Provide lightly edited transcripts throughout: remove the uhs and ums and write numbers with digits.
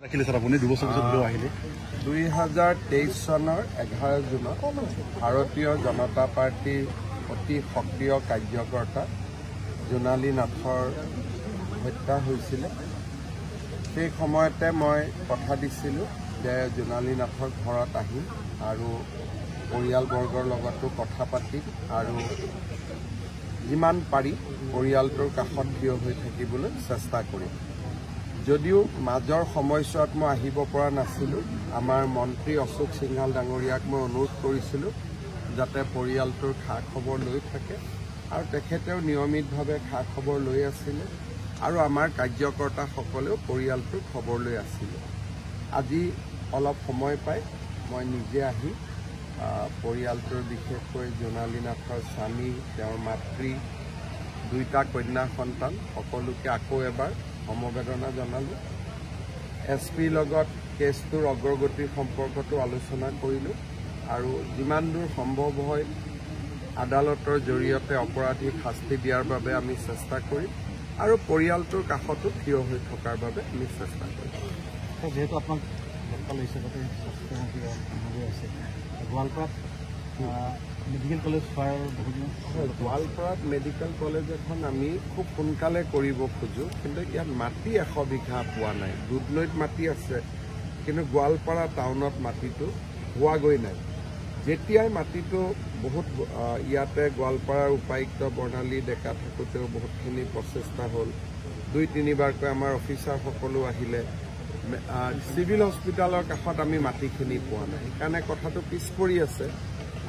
2023 চনৰ 11 জুনত ভাৰতীয় জনতা পাৰ্টীৰ অতি সক্ৰিয় কাৰ্যকৰ্তা জোনালী নাথৰ হত্যা হৈছিল। সেই সময়তে মই কথা দিছিলোঁ যে জোনালী নাথৰ ঘৰত আহিম আৰু পৰিয়ালবৰ্গৰ লগতো কথা পাতিম আৰু যিমান পাৰি পৰিয়ালটোৰ কাষত থিয় হৈ থাকিবলৈ চেষ্টা কৰিম। যদিও মাজৰ সময়ছোৱাত মই আহিব পৰা নাছিলোঁ, আমাৰ মন্ত্ৰী অশোক সিংহাল ডাঙৰীয়াক মই অনুৰোধ কৰিছিলোঁ যাতে পৰিয়ালটোৰ খা খবৰ লৈ থাকে আৰু তেখেতেও নিয়মিতভাৱে খা খবৰ লৈ আছিলে আৰু আমাৰ কাৰ্যকৰ্তাসকলেও পৰিয়ালটোৰ খবৰ লৈ আছিলে। আজি অলপ সময় পাই মই নিজে আহি পৰিয়ালটোৰ বিশেষকৈ জোনালী নাথৰ স্বামী, তেওঁৰ মাতৃ, দুইটা কন্যা সন্তান সকলোকে আকৌ এবাৰ সমবেদনা জনালোঁ। SP লগত কেছটোৰ অগ্ৰগতিৰ সম্পৰ্কতো আলোচনা কৰিলোঁ আৰু যিমান দূৰ সম্ভৱ হয় আদালতৰ জৰিয়তে অপৰাধীক শাস্তি দিয়াৰ বাবে আমি চেষ্টা কৰিম আৰু পৰিয়ালটোৰ কাষতো থিয় হৈ থকাৰ বাবে আমি চেষ্টা কৰিম। যেহেতু আপোনাক হিচাপতে আছে গোৱালপাৰাত মেডিকেল কলেজ গোৱালপাৰাত মেডিকেল কলেজ এখন আমি খুব সোনকালে কৰিব খোজোঁ, কিন্তু ইয়াত মাটি 100 বিঘা পোৱা নাই। দুধনৈত মাটি আছে, কিন্তু গোৱালপাৰা টাউনত মাটিটো হোৱাগৈ নাই। যেতিয়াই মাটিটো বহুত ইয়াতে গোৱালপাৰাৰ উপায়ুক্ত বৰ্ণালী ডেকা থাকোঁতেও বহুতখিনি প্ৰচেষ্টা হ'ল, 2-3বাৰকৈ আমাৰ অফিচাৰসকলো আহিলে। চিভিল হস্পিটেলৰ কাষত আমি মাটিখিনি পোৱা নাই, সেইকাৰণে কথাটো পিছ পৰি আছে।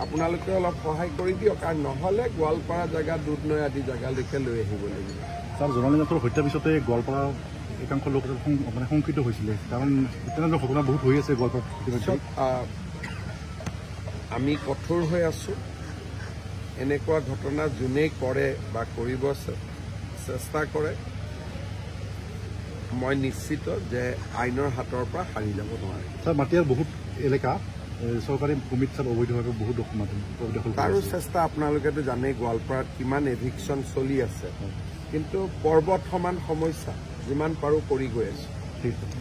আপোনালোকে অলপ সহায় কৰি দিয়ক, আৰু নহ'লে গোৱালপাৰা জেগা দুধনৈ আদি জেগালৈকে লৈ আহিব লাগিব। ছাৰ, জোনালী নাথৰ হত্যাৰ পিছতে গোৱালপাৰা একাংশ লোক মানে শংকিত হৈছিলে, কাৰণ তেনেধৰণৰ ঘটনা বহুত হৈ আছে গোৱালপাৰাত। আমি কঠোৰ হৈ আছোঁ। এনেকুৱা ঘটনা যোনেই কৰে বা কৰিব চেষ্টা কৰে, মই নিশ্চিত যে আইনৰ হাতৰ পৰা সাৰি যাব নোৱাৰে। ছাৰ, মাটিয়াৰ বহুত এলেকা চৰকাৰী ভূমিত ছাৰ অবৈধভাৱে বহুত তাৰো চেষ্টা আপোনালোকেতো জানেই গোৱালপাৰাত কিমান এভিকশ্যন চলি আছে, কিন্তু পৰ্বত সমান সমস্যা যিমান পাৰোঁ কৰি গৈ আছোঁ। ঠিক আছে।